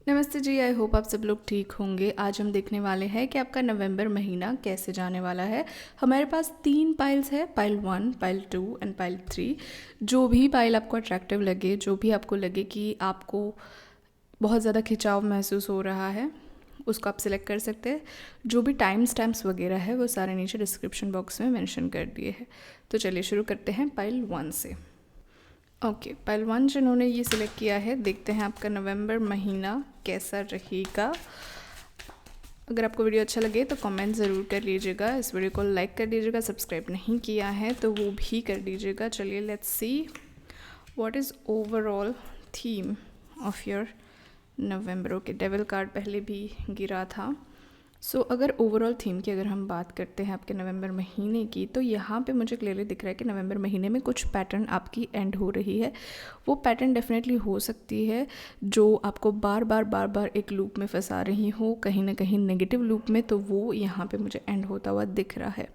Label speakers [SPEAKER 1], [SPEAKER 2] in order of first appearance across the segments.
[SPEAKER 1] नमस्ते जी, I hope आप सब लोग ठीक होंगे। आज हम देखने वाले हैं कि आपका नवंबर महीना कैसे जाने वाला है। हमारे पास 3 पाइल्स है, पाइल 1, पाइल 2 एंड पाइल 3। जो भी पाइल आपको अट्रैक्टिव लगे, जो भी आपको लगे कि आपको बहुत ज़्यादा खिंचाव महसूस हो रहा है, उसको आप सिलेक्ट कर सकते हैं। जो भी टाइम स्टैम्प्स वगैरह है वो सारे नीचे डिस्क्रिप्शन बॉक्स में मेंशन कर दिए हैं। तो चलिए शुरू करते हैं पाइल 1 से। ओके, पाइल 1 जिन्होंने ये सिलेक्ट किया है, देखते हैं आपका नवंबर महीना कैसा रहेगा। अगर आपको वीडियो अच्छा लगे तो कमेंट ज़रूर कर लीजिएगा, इस वीडियो को लाइक कर दीजिएगा, सब्सक्राइब नहीं किया है तो वो भी कर दीजिएगा। चलिए let's see what is overall theme of your November. Okay, devil card पहले भी गिरा था। सो अगर ओवरऑल थीम की अगर हम बात करते हैं आपके नवंबर महीने की, तो यहाँ पे मुझे क्लियरली दिख रहा है कि नवंबर महीने में कुछ पैटर्न आपकी एंड हो रही है। वो पैटर्न डेफिनेटली हो सकती है जो आपको बार बार एक लूप में फंसा रही हो, कहीं ना कहीं नेगेटिव लूप में, तो वो यहाँ पे मुझे एंड होता हुआ दिख रहा है।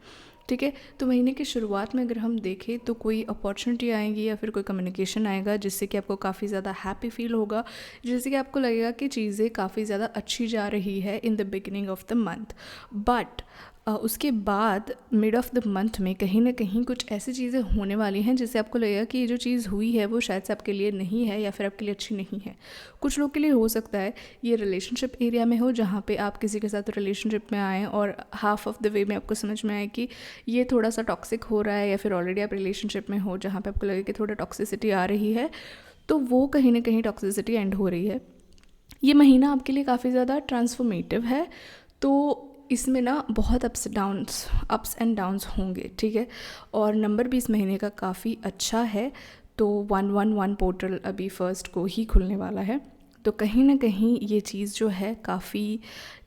[SPEAKER 1] ठीक है, तो महीने की शुरुआत में अगर हम देखें तो कोई अपॉर्चुनिटी आएगी या फिर कोई कम्युनिकेशन आएगा जिससे कि आपको काफ़ी ज़्यादा हैप्पी फील होगा, जिससे कि आपको लगेगा कि चीज़ें काफ़ी ज़्यादा अच्छी जा रही है in the beginning of the month. But उसके बाद मिड ऑफ द मंथ में कहीं ना कहीं कुछ ऐसी चीज़ें होने वाली हैं जिससे आपको लगेगा कि ये जो चीज़ हुई है वो शायद से आपके लिए नहीं है या फिर आपके लिए अच्छी नहीं है। कुछ लोग के लिए हो सकता है ये रिलेशनशिप एरिया में हो, जहाँ पे आप किसी के साथ रिलेशनशिप में आएँ और हाफ ऑफ द वे में आपको समझ में आए कि ये थोड़ा सा टॉक्सिक हो रहा है, या फिर ऑलरेडी आप रिलेशनशिप में हो जहाँ पे आपको लगे कि थोड़ा टॉक्सिसिटी आ रही है, तो वो कहीं ना कहीं टॉक्सिसिटी एंड हो रही है। ये महीना आपके लिए काफ़ी ज़्यादा ट्रांसफॉर्मेटिव है, तो इसमें ना बहुत अप्स एंड डाउन्स होंगे। ठीक है, और नंबर भी इस महीने का काफ़ी अच्छा है। तो 111 पोर्टल अभी फर्स्ट को ही खुलने वाला है, तो कहीं ना कहीं ये चीज़ जो है काफ़ी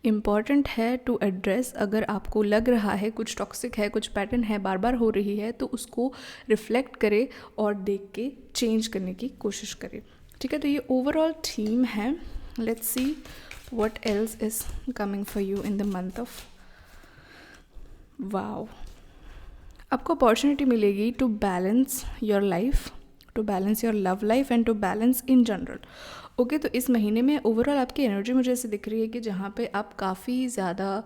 [SPEAKER 1] इम्पॉर्टेंट है टू एड्रेस। अगर आपको लग रहा है कुछ टॉक्सिक है, कुछ पैटर्न है, बार बार हो रही है, तो उसको रिफ्लेक्ट करे और देख के चेंज करने की कोशिश करे। ठीक है, तो ये ओवरऑल थीम है। Let's see what else is coming for you in the month of wow। आपको अपॉर्चुनिटी मिलेगी to balance your life, to balance your love life and to balance in general. Okay, तो इस महीने में overall आपकी energy मुझे ऐसे दिख रही है कि जहाँ पे आप काफ़ी ज़्यादा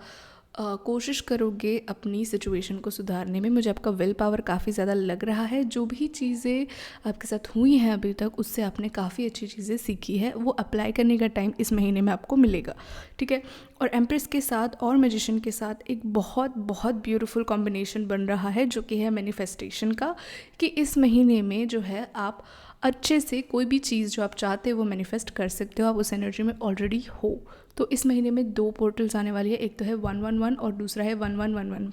[SPEAKER 1] कोशिश करोगे अपनी सिचुएशन को सुधारने में। मुझे आपका विल पावर काफ़ी ज़्यादा लग रहा है। जो भी चीज़ें आपके साथ हुई हैं अभी तक, उससे आपने काफ़ी अच्छी चीज़ें सीखी है, वो अप्लाई करने का टाइम इस महीने में आपको मिलेगा। ठीक है, और एम्प्रेस के साथ और मैजिशियन के साथ एक बहुत ब्यूटीफुल कॉम्बिनेशन बन रहा है, जो कि है मैनिफेस्टेशन का, कि इस महीने में जो है आप अच्छे से कोई भी चीज़ जो आप चाहते हो वो मैनिफेस्ट कर सकते हो। आप उस एनर्जी में ऑलरेडी हो। तो इस महीने में 2 पोर्टल्स आने वाली है, एक तो है 111 और दूसरा है 1111।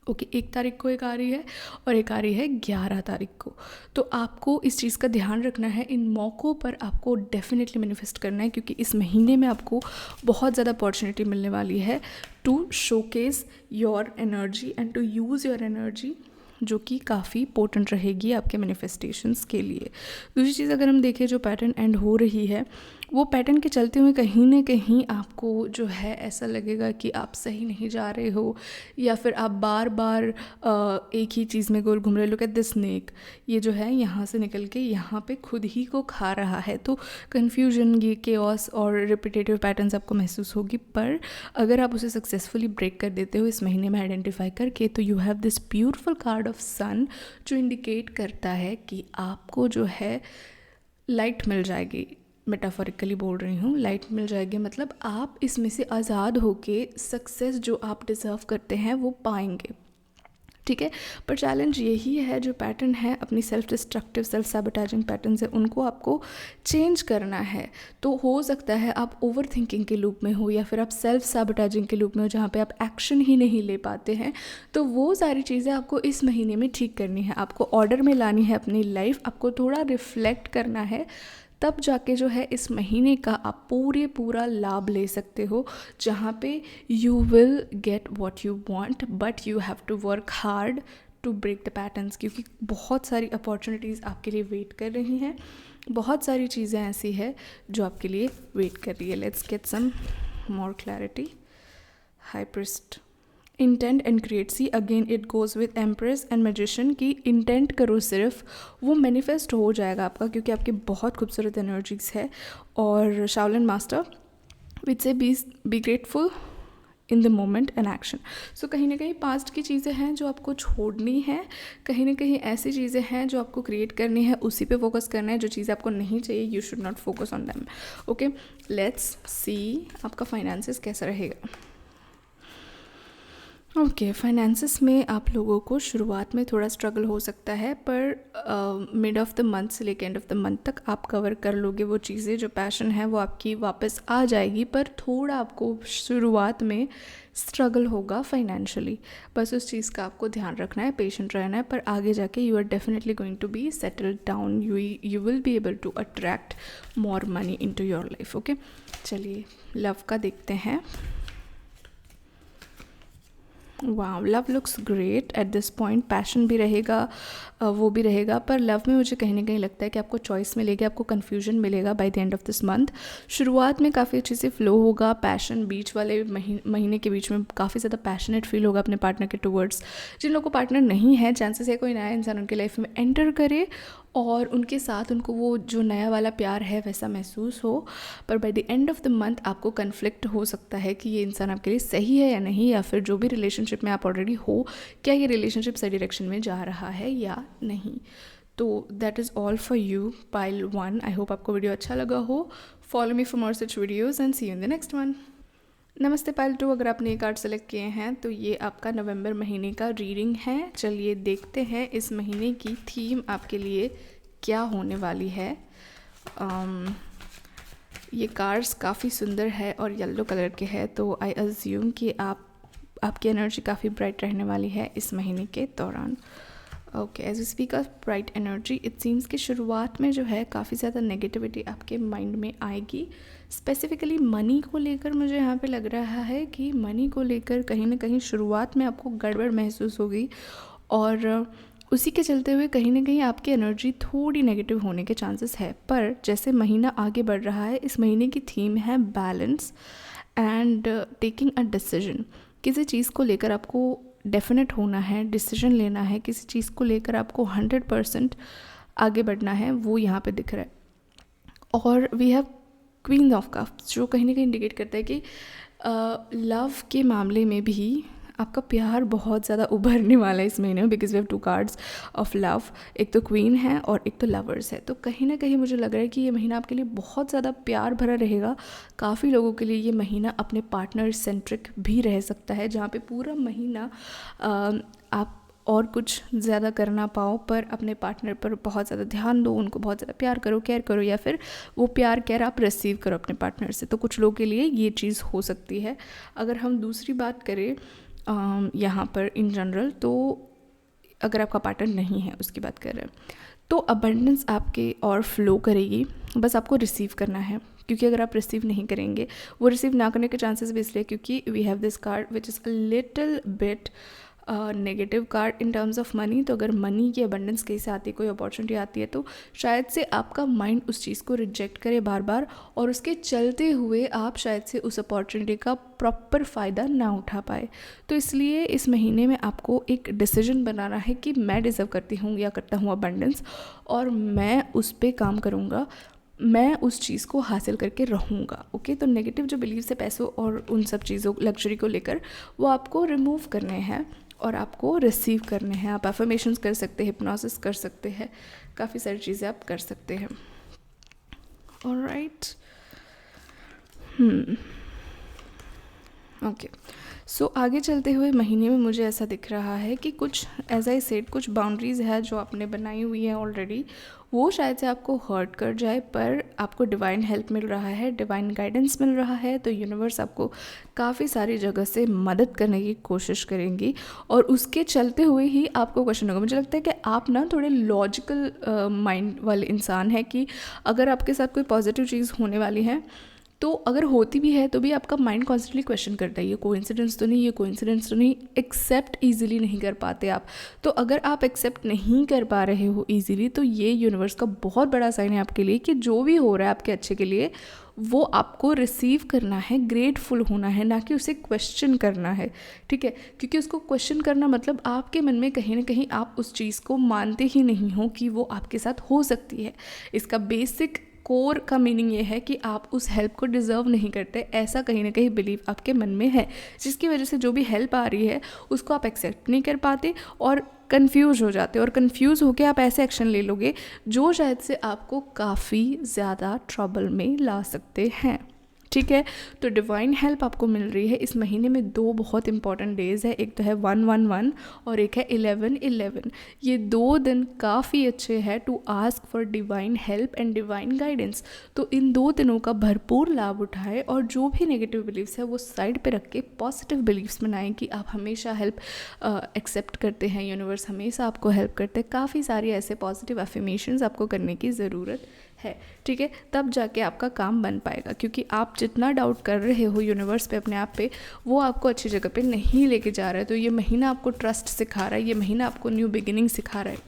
[SPEAKER 1] ओके, 1 तारीख को एक आ रही है और एक आ रही है 11 तारीख को। तो आपको इस चीज़ का ध्यान रखना है, इन मौक़ों पर आपको डेफिनेटली मैनिफेस्ट करना है, क्योंकि इस महीने में आपको बहुत ज़्यादा अपॉर्चुनिटी मिलने वाली है to showcase your energy and to use your energy, जो कि काफ़ी पोटेंट रहेगी आपके मैनिफेस्टेशंस के लिए। दूसरी चीज़ अगर हम देखें, जो पैटर्न एंड हो रही है, वो पैटर्न के चलते हुए कहीं ना कहीं आपको जो है ऐसा लगेगा कि आप सही नहीं जा रहे हो, या फिर आप बार बार एक ही चीज़ में गोल घूम रहे हो। लुक एट दिस स्नेक, ये जो है यहाँ से निकल के यहाँ पे खुद ही को खा रहा है। तो कन्फ्यूजन, ये केओस और रिपीटेटिव पैटर्न्स आपको महसूस होगी, पर अगर आप उसे सक्सेसफुली ब्रेक कर देते हो इस महीने में आइडेंटिफाई करके, तो you have this beautiful card of sun, जो इंडिकेट करता है कि आपको जो है लाइट मिल जाएगी। मेटाफोरिकली बोल रही हूँ, लाइट मिल जाएगी मतलब आप इसमें से आज़ाद होके सक्सेस जो आप डिज़र्व करते हैं वो पाएंगे। ठीक है, पर चैलेंज यही है, जो पैटर्न है अपनी सेल्फ डिस्ट्रक्टिव, सेल्फ सैबोटाइजिंग पैटर्न्स है, उनको आपको चेंज करना है। तो हो सकता है आप ओवर थिंकिंग के लूप में हो, या फिर आप सेल्फ सैबोटाइजिंग के लूप में हो, जहाँ पे आप एक्शन ही नहीं ले पाते हैं। तो वो सारी चीज़ें आपको इस महीने में ठीक करनी है, आपको ऑर्डर में लानी है अपनी लाइफ, आपको थोड़ा रिफ्लेक्ट करना है, तब जाके जो है इस महीने का आप पूरा लाभ ले सकते हो, जहाँ पे you will get what you want, but you have to work hard to break the patterns, क्योंकि बहुत सारी अपॉर्चुनिटीज़ आपके लिए वेट कर रही हैं, बहुत सारी चीज़ें ऐसी है जो आपके लिए वेट कर रही है। Let's get some more clarity. High priest, intent and create. See again it goes with empress and magician की इंटेंट करो सिर्फ, वो मैनिफेस्ट हो जाएगा आपका, क्योंकि आपकी बहुत खूबसूरत एनर्जीज है। और शाओलिन मास्टर, विच से be grateful in the moment and action. So कहीं ना कहीं पास्ट की चीज़ें हैं जो आपको छोड़नी है, कहीं ना कहीं ऐसी चीज़ें हैं जो आपको क्रिएट करनी है, उसी पे फोकस करना है। जो चीज़ें आपको नहीं चाहिए, you should not focus on them. Okay, let's see आपका फाइनेंसिस कैसा रहेगा। ओके, फाइनेंसिस में आप लोगों को शुरुआत में थोड़ा स्ट्रगल हो सकता है, पर मिड ऑफ द मंथ से लेकर एंड ऑफ द मंथ तक आप कवर कर लोगे वो चीज़ें। जो पैशन है वो आपकी वापस आ जाएगी, पर थोड़ा आपको शुरुआत में स्ट्रगल होगा फाइनेंशियली। बस उस चीज़ का आपको ध्यान रखना है, पेशेंट रहना है, पर आगे जाके you are definitely going to be settled down. You will be able to attract more money into your life. Okay, चलिए लव का देखते हैं। वाह, love looks great at this point. Passion भी रहेगा, वो भी रहेगा, पर लव में मुझे कहीं ना कहीं लगता है कि आपको चॉइस मिलेगी, आपको कन्फ्यूजन मिलेगा bye the end of this month. शुरुआत में काफ़ी अच्छे से फ्लो होगा, पैशन बीच वाले महीने के बीच में काफ़ी ज़्यादा पैशनेट फील होगा अपने पार्टनर के टूवर्ड्स। जिन लोगों को पार्टनर नहीं है, चांसेस है कोई नया इंसान उनके लाइफ में एंटर करे और उनके साथ उनको वो जो नया वाला प्यार है वैसा महसूस हो। पर by the end of the month आपको कन्फ्लिक्ट हो सकता है कि ये इंसान आपके लिए सही है या नहीं, या फिर जो भी रिलेशनशिप में आप ऑलरेडी हो, क्या ये रिलेशनशिप सही डायरेक्शन में जा रहा है या नहीं। तो that is all for you pile 1। I hope आपको वीडियो अच्छा लगा हो। Follow me for more such videos and see you in the next one. नमस्ते पाइल 2, अगर आपने ये कार्ड सेलेक्ट किए हैं तो ये आपका नवंबर महीने का रीडिंग है। चलिए देखते हैं इस महीने की थीम आपके लिए क्या होने वाली है। ये कार्ड्स काफ़ी सुंदर है और येलो कलर के है, तो आई अज्यूम कि आपकी एनर्जी काफ़ी ब्राइट रहने वाली है इस महीने के दौरान। Okay, as we speak of bright energy, it seems कि शुरुआत में जो है काफ़ी ज़्यादा नेगेटिविटी आपके माइंड में आएगी। स्पेसिफिकली मनी को लेकर मुझे यहाँ पे लग रहा है कि मनी को लेकर कहीं ना कहीं शुरुआत में आपको गड़बड़ महसूस होगी, और उसी के चलते हुए कहीं ना कहीं आपकी एनर्जी थोड़ी नेगेटिव होने के चांसेस है। पर जैसे महीना आगे बढ़ रहा है, इस महीने की थीम है balance and taking a decision. किसी चीज़ को लेकर आपको डेफिनेट होना है, डिसीजन लेना है, किसी चीज़ को लेकर आपको 100% आगे बढ़ना है, वो यहाँ पे दिख रहा है। और we have queen of cups, जो कहीं ना कहीं इंडिकेट करता है कि लव के मामले में भी आपका प्यार बहुत ज़्यादा उभरने वाला है इस महीने में, because we have 2 cards of love. एक तो क्वीन है और एक तो लवर्स है। तो कहीं ना कहीं मुझे लग रहा है कि ये महीना आपके लिए बहुत ज़्यादा प्यार भरा रहेगा। काफ़ी लोगों के लिए ये महीना अपने पार्टनर सेंट्रिक भी रह सकता है, जहाँ पे पूरा महीना आप और कुछ ज़्यादा कर ना पाओ, पर अपने पार्टनर पर बहुत ज़्यादा ध्यान दो, उनको बहुत ज़्यादा प्यार करो, केयर करो, या फिर वो प्यार केयर आप रिसीव करो अपने पार्टनर से। तो कुछ लोगों के लिए ये चीज़ हो सकती है। अगर हम दूसरी बात करें यहाँ पर इन जनरल, तो अगर आपका पार्टनर नहीं है उसकी बात कर रहे हैं, तो अबंडेंस आपके और फ्लो करेगी, बस आपको रिसीव करना है। क्योंकि अगर आप रिसीव नहीं करेंगे, वो रिसीव ना करने के चांसेस भी इसलिए क्योंकि we have this card which is a little bit negative card in terms of money. तो अगर मनी की अबंडेंस कहीं से आती है, कोई अपॉर्चुनिटी आती है, तो शायद से आपका माइंड उस चीज़ को रिजेक्ट करे बार बार, और उसके चलते हुए आप शायद से उस अपॉर्चुनिटी का प्रॉपर फ़ायदा ना उठा पाए। तो इसलिए इस महीने में आपको एक डिसीजन बनाना है कि मैं डिज़र्व करती हूँ या करता हूँ अबंडेंस, और मैं उस पर काम करूँगा, मैं उस चीज़ को हासिल करके रहूँगा। ओके, तो नेगेटिव जो बिलीव्स है पैसों और उन सब चीज़ों, लग्जरी को लेकर, वो आपको रिमूव करने हैं और आपको रिसीव करने हैं। आप अफर्मेशंस कर सकते हैं, हिप्नोसिस कर सकते हैं, काफ़ी सारी चीज़ें आप कर सकते हैं। ऑलराइट, ओके, सो आगे चलते हुए महीने में मुझे ऐसा दिख रहा है कि कुछ एज आई सेड, कुछ बाउंड्रीज़ है जो आपने बनाई हुई है ऑलरेडी, वो शायद से आपको हर्ट कर जाए, पर आपको डिवाइन हेल्प मिल रहा है, डिवाइन गाइडेंस मिल रहा है। तो यूनिवर्स आपको काफ़ी सारी जगह से मदद करने की कोशिश करेंगी, और उसके चलते हुए ही आपको क्वेश्चन होगा। मुझे लगता है कि आप ना थोड़े लॉजिकल माइंड वाले इंसान हैं, कि अगर आपके साथ कोई पॉजिटिव चीज़ होने वाली है, तो अगर होती भी है तो भी आपका माइंड कॉन्स्टेंटली क्वेश्चन करता है, ये कोइंसिडेंस तो नहीं, ये कोइंसिडेंस तो नहीं। एक्सेप्ट ईजिली नहीं कर पाते आप। तो अगर आप एक्सेप्ट नहीं कर पा रहे हो ईजिली, तो ये यूनिवर्स का बहुत बड़ा साइन है आपके लिए कि जो भी हो रहा है आपके अच्छे के लिए, वो आपको रिसीव करना है, ग्रेटफुल होना है, ना कि उसे क्वेश्चन करना है। ठीक है, क्योंकि उसको क्वेश्चन करना मतलब आपके मन में कहीं ना कहीं आप उस चीज़ को मानते ही नहीं हो कि वो आपके साथ हो सकती है। इसका बेसिक कोर का मीनिंग ये है कि आप उस हेल्प को डिज़र्व नहीं करते, ऐसा कहीं ना कहीं बिलीव आपके मन में है, जिसकी वजह से जो भी हेल्प आ रही है उसको आप एक्सेप्ट नहीं कर पाते और कंफ्यूज हो जाते, और कंफ्यूज होकर आप ऐसे एक्शन ले लोगे जो शायद से आपको काफ़ी ज़्यादा ट्रबल में ला सकते हैं। ठीक है, तो डिवाइन हेल्प आपको मिल रही है इस महीने में। 2 बहुत इंपॉर्टेंट डेज़ है, एक तो है 111 और एक है 11/11। ये 2 दिन काफ़ी अच्छे हैं to ask for divine help and divine guidance. तो इन 2 दिनों का भरपूर लाभ उठाएं और जो भी नेगेटिव बिलीव्स है वो साइड पे रख के पॉजिटिव बिलीव्स बनाएं कि आप हमेशा हेल्प एक्सेप्ट करते हैं, यूनिवर्स हमेशा आपको हेल्प करते हैं। काफ़ी सारी ऐसे पॉजिटिव एफर्मेशंस आपको करने की ज़रूरत है। ठीक है, तब जाके आपका काम बन पाएगा, क्योंकि आप जितना डाउट कर रहे हो यूनिवर्स पे, अपने आप पे, वो आपको अच्छी जगह पे नहीं लेके जा रहा है। तो ये महीना आपको ट्रस्ट सिखा रहा है, ये महीना आपको न्यू बिगिनिंग सिखा रहा है।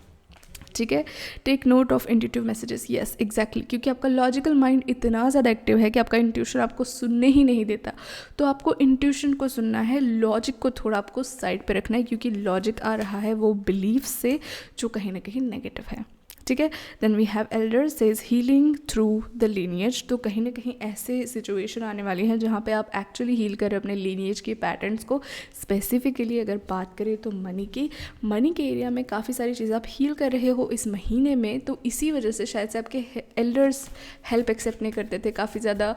[SPEAKER 1] ठीक है, take note of intuitive messages. Yes exactly, क्योंकि आपका लॉजिकल माइंड इतना ज़्यादा एक्टिव है कि आपका इंट्यूशन आपको सुनने ही नहीं देता। तो आपको इंट्यूशन को सुनना है, लॉजिक को थोड़ा आपको साइड पे रखना है, क्योंकि लॉजिक आ रहा है वो बिलीफ से जो कहीं ना कहीं नेगेटिव है। ठीक है, then we have elder sage healing through the lineage. तो कहीं ना कहीं ऐसे सिचुएशन आने वाली हैं जहाँ पे आप एक्चुअली हील कर रहे हो अपने लीनिएज के पैटर्न्स को। स्पेसिफिकली अगर बात करें तो मनी के एरिया में काफ़ी सारी चीज़ें आप हील कर रहे हो इस महीने में। तो इसी वजह से शायद से आपके एल्डर्स हेल्प एक्सेप्ट नहीं करते थे, काफ़ी ज़्यादा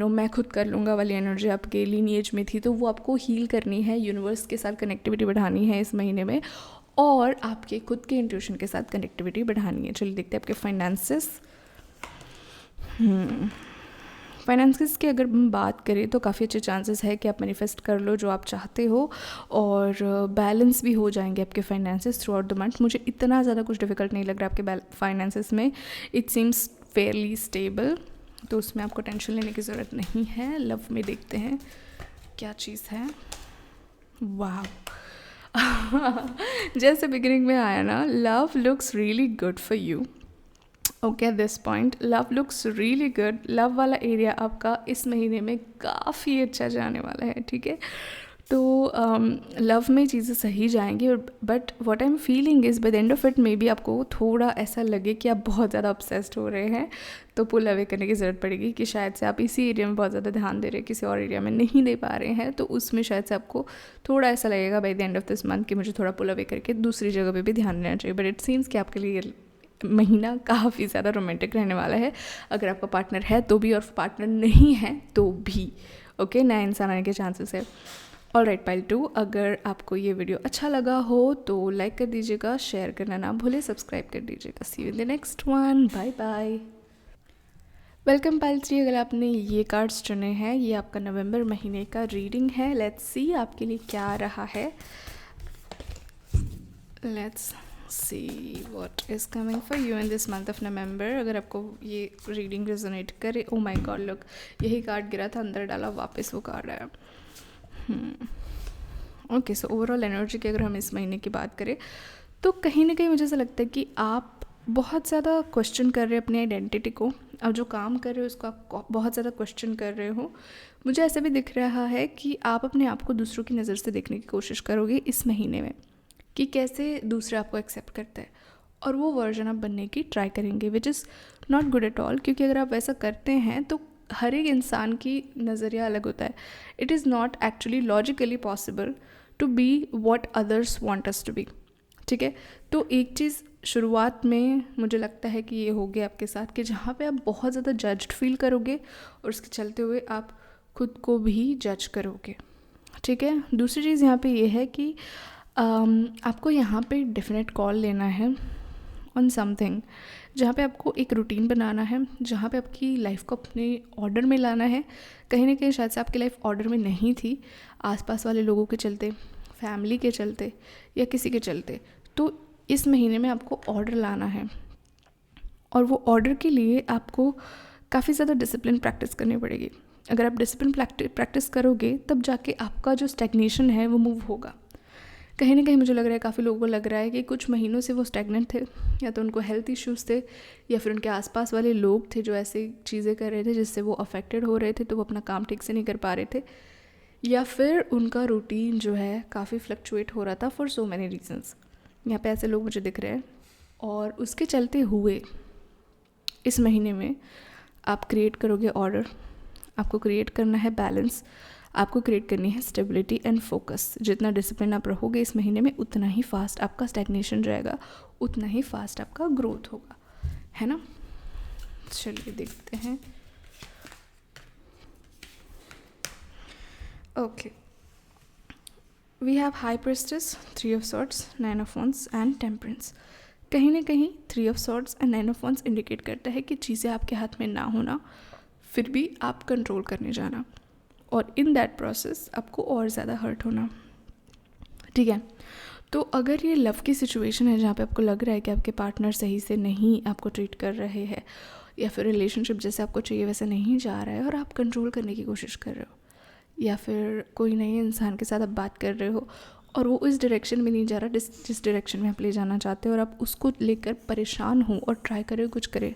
[SPEAKER 1] मैं खुद कर लूँगा वाली एनर्जी आपके लीनिएज में थी। तो वो आपको हील करनी है, यूनिवर्स के साथ कनेक्टिविटी बढ़ानी है इस महीने में, और आपके खुद के इंट्यूशन के साथ कनेक्टिविटी बढ़ानी है। चलिए देखते हैं आपके फाइनेंसेस की अगर हम बात करें तो काफ़ी अच्छे चांसेस है कि आप मैनिफेस्ट कर लो जो आप चाहते हो, और बैलेंस भी हो जाएंगे आपके finances through out the month. मुझे इतना ज़्यादा कुछ डिफिकल्ट नहीं लग रहा आपके फाइनेंसेस में, इट सीम्स फेयरली स्टेबल, तो उसमें आपको टेंशन लेने की ज़रूरत नहीं है। लव में देखते हैं क्या चीज़ है। वाह जैसे बिगिनिंग में आया ना, love looks really good for you. Okay, eight this point love looks really good. Love वाला एरिया आपका इस महीने में काफ़ी अच्छा जाने वाला है। ठीक है, तो लव में चीज़ें सही जाएंगी, और but what I am feeling is by the end of it may be आपको थोड़ा ऐसा लगे कि आप बहुत ज़्यादा ऑब्सेस्ड हो रहे हैं, तो पुल अवे करने की ज़रूरत पड़ेगी कि शायद से आप इसी एरिया में बहुत ज़्यादा ध्यान दे रहे हैं, किसी और एरिया में नहीं दे पा रहे हैं। तो उसमें शायद से आपको थोड़ा ऐसा लगेगा bye the end of this month कि मुझे थोड़ा पुल अवे करके दूसरी जगह पे भी ध्यान देना चाहिए। बट इट सीम्स कि आपके लिए महीना काफ़ी ज़्यादा रोमांटिक रहने वाला है, अगर आपका पार्टनर है तो भी, और पार्टनर नहीं है तो भी। ओके, नया इंसान आने के चांसेस है। ऑलराइट पाइल 2, अगर आपको ये वीडियो अच्छा लगा हो तो लाइक कर दीजिएगा, शेयर करना ना भूले, सब्सक्राइब कर दीजिएगा। See you in the next one, bye bye. Welcome पाइल 3, अगर आपने ये कार्ड्स चुने हैं, ये आपका नवंबर महीने का रीडिंग है। लेट्स सी आपके लिए क्या आ रहा है। Let's see what is coming for you in this month of नवंबर। अगर आपको ये रीडिंग रेजोनेट करे, ओ माय गॉड लुक, यही कार्ड गिरा था, अंदर डाला, वापस वो कार्ड आया। ओके, सो ओवरऑल एनर्जी की अगर हम इस महीने की बात करें तो कहीं ना कहीं मुझे ऐसा लगता है कि आप बहुत ज़्यादा क्वेश्चन कर रहे हैं अपनी आइडेंटिटी को, अब जो काम कर रहे हो उसको आप बहुत ज़्यादा क्वेश्चन कर रहे हो। मुझे ऐसा भी दिख रहा है कि आप अपने आप को दूसरों की नज़र से देखने की कोशिश करोगे इस महीने में, कि कैसे दूसरे आपको एक्सेप्ट करते हैं, और वो वर्जन आप बनने की ट्राई करेंगे, which is not good at all. क्योंकि अगर आप वैसा करते हैं तो हर एक इंसान की नज़रिया अलग होता है। It is not actually logically possible to be what others want us to be. ठीक है, तो एक चीज़ शुरुआत में मुझे लगता है कि ये हो गया आपके साथ, कि जहाँ पे आप बहुत ज़्यादा जज्ड फील करोगे और उसके चलते हुए आप खुद को भी जज करोगे। ठीक है, दूसरी चीज़ यहाँ पे ये है कि आपको यहाँ पे डेफिनेट कॉल लेना है ऑन समथिंग, जहाँ पे आपको एक रूटीन बनाना है, जहाँ पे आपकी लाइफ को अपने ऑर्डर में लाना है। कहीं ना कहीं शायद से आपकी लाइफ ऑर्डर में नहीं थी, आसपास वाले लोगों के चलते, फैमिली के चलते, या किसी के चलते। तो इस महीने में आपको ऑर्डर लाना है, और वो ऑर्डर के लिए आपको काफ़ी ज़्यादा डिसिप्लिन प्रैक्टिस करनी पड़ेगी। अगर आप डिसिप्लिन प्रैक्टिस करोगे तब जाके आपका जो स्टैग्नेशन है वो मूव होगा। कहीं ना कहीं मुझे लग रहा है, काफ़ी लोगों को लग रहा है कि कुछ महीनों से वो स्टैग्नेंट थे, या तो उनको हेल्थ इश्यूज़ थे, या फिर उनके आसपास वाले लोग थे जो ऐसी चीज़ें कर रहे थे जिससे वो अफेक्टेड हो रहे थे, तो वो अपना काम ठीक से नहीं कर पा रहे थे, या फिर उनका रूटीन जो है काफ़ी फ्लक्चुएट हो रहा था फॉर सो मैनी रीजंस। यहाँ पे ऐसे लोग मुझे दिख रहे हैं, और उसके चलते हुए इस महीने में आप क्रिएट करोगे ऑर्डर, आपको क्रिएट करना है बैलेंस, आपको क्रिएट करनी है स्टेबिलिटी एंड फोकस। जितना डिसिप्लिन आप रहोगे इस महीने में उतना ही फास्ट आपका स्टैग्नेशन जाएगा, उतना ही फास्ट आपका ग्रोथ होगा, है ना। चलिए देखते हैं। Okay, we have high priestess, 3 of swords, 9 of wands and temperance. कहीं ना कहीं 3 of swords and 9 of wands indicate करता है कि चीज़ें आपके हाथ में ना होना, फिर भी आप कंट्रोल करने जाना, और इन दैट प्रोसेस आपको और ज़्यादा हर्ट होना, ठीक है। तो अगर ये लव की सिचुएशन है जहाँ पे आपको लग रहा है कि आपके पार्टनर सही से नहीं आपको ट्रीट कर रहे हैं, या फिर रिलेशनशिप जैसे आपको चाहिए वैसे नहीं जा रहा है और आप कंट्रोल करने की कोशिश कर रहे हो, या फिर कोई नए इंसान के साथ आप बात कर रहे हो और वो इस डायरेक्शन में नहीं जा रहा जिस डायरेक्शन में आप ले जाना चाहते हो, और आप उसको लेकर परेशान हो और ट्राई करे कुछ करे।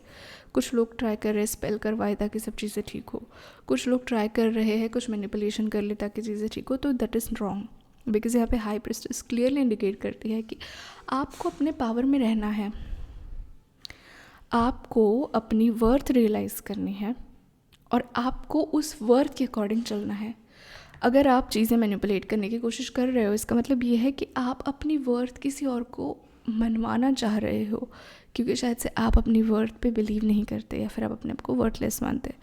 [SPEAKER 1] कुछ लोग ट्राई कर रहे हैं स्पेल करवाए ताकि सब चीज़ें ठीक हो, कुछ लोग ट्राई कर रहे हैं कुछ मैनिपुलेशन कर ले ताकि चीज़ें ठीक हो। तो दैट इज़ रॉन्ग, बिकॉज यहाँ पे हाई प्रिस्टेस क्लियरली इंडिकेट करती है कि आपको अपने पावर में रहना है, आपको अपनी वर्थ रियलाइज़ करनी है और आपको उस वर्थ के अकॉर्डिंग चलना है। अगर आप चीज़ें मैनिपुलेट करने की कोशिश कर रहे हो, इसका मतलब ये है कि आप अपनी वर्थ किसी और को मनवाना चाह रहे हो, क्योंकि शायद से आप अपनी वर्थ पे बिलीव नहीं करते, या फिर आप अपने आप को वर्थलेस मानते।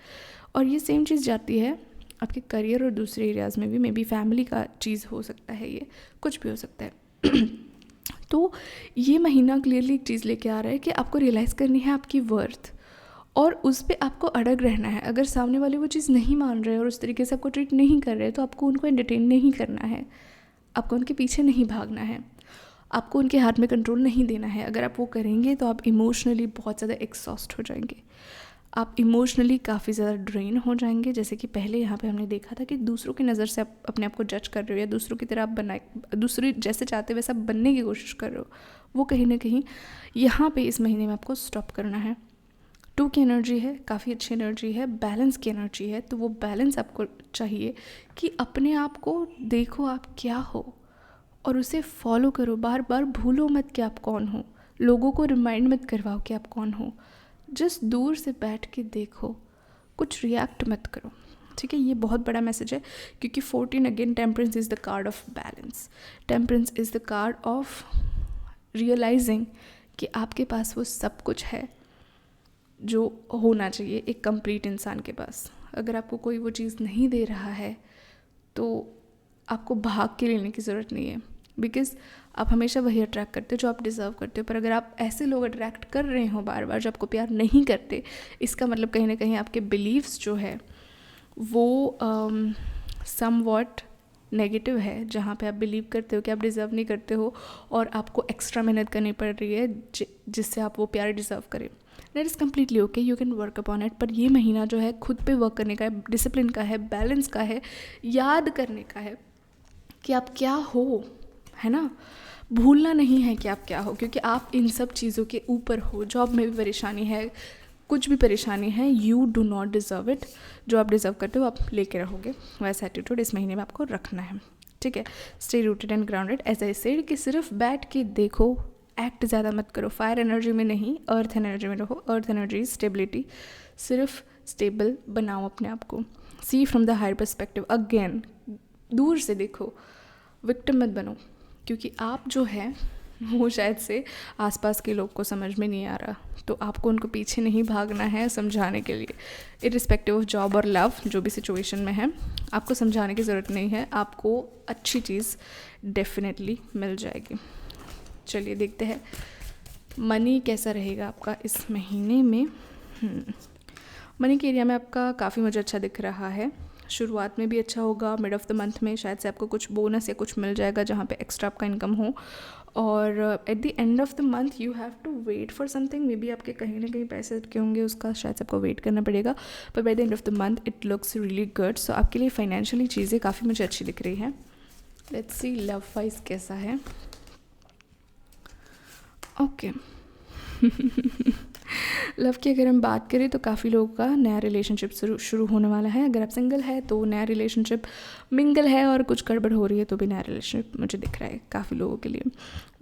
[SPEAKER 1] और ये सेम चीज़ जाती है आपके करियर और दूसरे एरियाज़ में भी, मे बी फैमिली का चीज़ हो सकता है, ये कुछ भी हो सकता है। तो ये महीना क्लियरली एक चीज़ लेके आ रहा है कि आपको रियलाइज़ करनी है आपकी वर्थ, और उस पर आपको अड़ग रहना है। अगर सामने वाले वो चीज़ नहीं मान रहे और उस तरीके से आपको ट्रीट नहीं कर रहे, तो आपको उनको एंटरटेन नहीं करना है, आपको उनके पीछे नहीं भागना है, आपको उनके हाथ में कंट्रोल नहीं देना है। अगर आप वो करेंगे तो आप इमोशनली बहुत ज़्यादा एक्सॉस्ट हो जाएंगे, आप इमोशनली काफ़ी ज़्यादा ड्रेन हो जाएंगे। जैसे कि पहले यहाँ पे हमने देखा था कि दूसरों की नज़र से आप अपने आप को जज कर रहे हो, या दूसरों की तरह आप बनाए, दूसरे जैसे चाहते वैसा बनने की कोशिश कर रहे हो, वो कहीं ना कहीं यहाँ पे इस महीने में आपको स्टॉप करना है। 2 की एनर्जी है, काफ़ी अच्छी एनर्जी है, बैलेंस की एनर्जी है। तो वो बैलेंस आपको चाहिए कि अपने आप को देखो आप क्या हो और उसे फॉलो करो, बार बार भूलो मत कि आप कौन हो, लोगों को रिमाइंड मत करवाओ कि आप कौन हो, जस्ट दूर से बैठ के देखो, कुछ रिएक्ट मत करो, ठीक है। ये बहुत बड़ा मैसेज है, क्योंकि 14 again temperance is the card of balance, temperance is the card of realising कि आपके पास वो सब कुछ है जो होना चाहिए एक कंप्लीट इंसान के पास। अगर आपको कोई वो चीज़ नहीं दे रहा है तो आपको भाग के लेने की ज़रूरत नहीं है, बिकॉज़ आप हमेशा वही अट्रैक्ट करते हो जो आप डिज़र्व करते हो। पर अगर आप ऐसे लोग अट्रैक्ट कर रहे हो बार बार जो आपको प्यार नहीं करते, इसका मतलब कहीं ना कहीं आपके बिलीव्स जो है वो समवॉट नेगेटिव है, जहाँ पे आप बिलीव करते हो कि आप डिज़र्व नहीं करते हो और आपको एक्स्ट्रा मेहनत करनी पड़ रही है जिससे आप वो प्यार डिज़र्व करें। That is completely okay, you can work upon it. पर ये महीना जो है खुद पे वर्क करने का है, डिसिप्लिन का है, बैलेंस का है, याद करने का है कि आप क्या हो, है ना। भूलना नहीं है कि आप क्या हो, क्योंकि आप इन सब चीज़ों के ऊपर हो। जॉब में भी परेशानी है, कुछ भी परेशानी है, you do not deserve it. जो आप डिज़र्व करते हो आप लेके रहोगे, वैसा एटीट्यूड इस महीने में आपको रखना है, ठीक है। Stay rooted and grounded, as I said कि सिर्फ बैठ के देखो, एक्ट ज़्यादा मत करो। फायर एनर्जी में नहीं, अर्थ एनर्जी में रहो। अर्थ एनर्जी स्टेबिलिटी, सिर्फ स्टेबल बनाओ अपने आप को। See from the higher perspective, again दूर से देखो, विक्टिम मत बनो, क्योंकि आप जो है वो शायद से आसपास के लोग को समझ में नहीं आ रहा, तो आपको उनको पीछे नहीं भागना है समझाने के लिए। इरिस्पेक्टिव ऑफ जॉब और लव, जो भी सिचुएशन में है, आपको समझाने की ज़रूरत नहीं है, आपको अच्छी चीज़ डेफिनेटली मिल जाएगी। चलिए देखते हैं मनी कैसा रहेगा आपका इस महीने में। मनी के एरिया में आपका काफ़ी मुझे अच्छा दिख रहा है। शुरुआत में भी अच्छा होगा, मिड ऑफ द मंथ में शायद से आपको कुछ बोनस या कुछ मिल जाएगा जहाँ पे एक्स्ट्रा आपका इनकम हो, और at the end of the month you have to wait for something. Maybe आपके कहीं ना कहीं पैसे अटके होंगे, उसका शायद से आपको वेट करना पड़ेगा, पर by the end of the month it looks really good. So आपके लिए फाइनेंशियली चीज़ें काफ़ी मुझे अच्छी दिख रही हैं। लेट्स सी लव वाइज कैसा है। ओके लव की अगर हम बात करें तो काफ़ी लोगों का नया रिलेशनशिप शुरू होने वाला है। अगर आप सिंगल है तो नया रिलेशनशिप मिंगल है, और कुछ गड़बड़ हो रही है तो भी नया रिलेशनशिप मुझे दिख रहा है काफ़ी लोगों के लिए।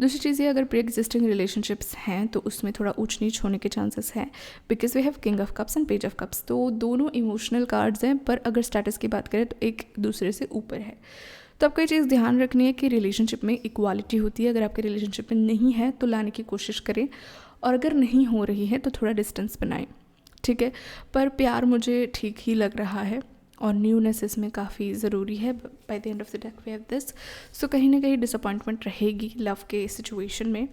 [SPEAKER 1] दूसरी चीज़ ये, अगर प्री एग्जिस्टिंग रिलेशनशिप्स हैं तो उसमें थोड़ा ऊंच नीच होने के चांसेस हैं, because we have king of cups and page of cups, तो दोनों इमोशनल कार्ड्स हैं, पर अगर स्टेटस की बात करें तो एक दूसरे से ऊपर है। तो आपको ये चीज़ ध्यान रखनी है कि रिलेशनशिप में इक्वालिटी होती है। अगर आपके रिलेशनशिप में नहीं है तो लाने की कोशिश करें, और अगर नहीं हो रही है तो थोड़ा डिस्टेंस बनाएं, ठीक है। पर प्यार मुझे ठीक ही लग रहा है, और न्यूनेस इसमें काफ़ी ज़रूरी है। By the end of the deck we have this. So कहीं ना कहीं डिसअपॉइंटमेंट रहेगी लव के सिचुएशन में,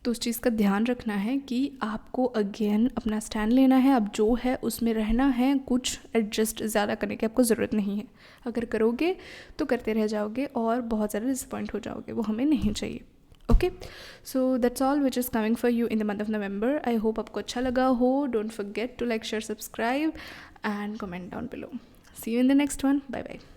[SPEAKER 1] तो उस चीज़ का ध्यान रखना है कि आपको अगेन अपना स्टैंड लेना है। अब जो है उसमें रहना है, कुछ एडजस्ट ज़्यादा करने की आपको ज़रूरत नहीं है। अगर करोगे तो करते रह जाओगे और बहुत ज़्यादा डिसअपॉइंट हो जाओगे, वो हमें नहीं चाहिए। Okay, so that's all which is coming for you in the month of November. I hope आपको अच्छा लगा हो। Don't forget to like, share, subscribe and comment down below. See you in the next one. Bye bye.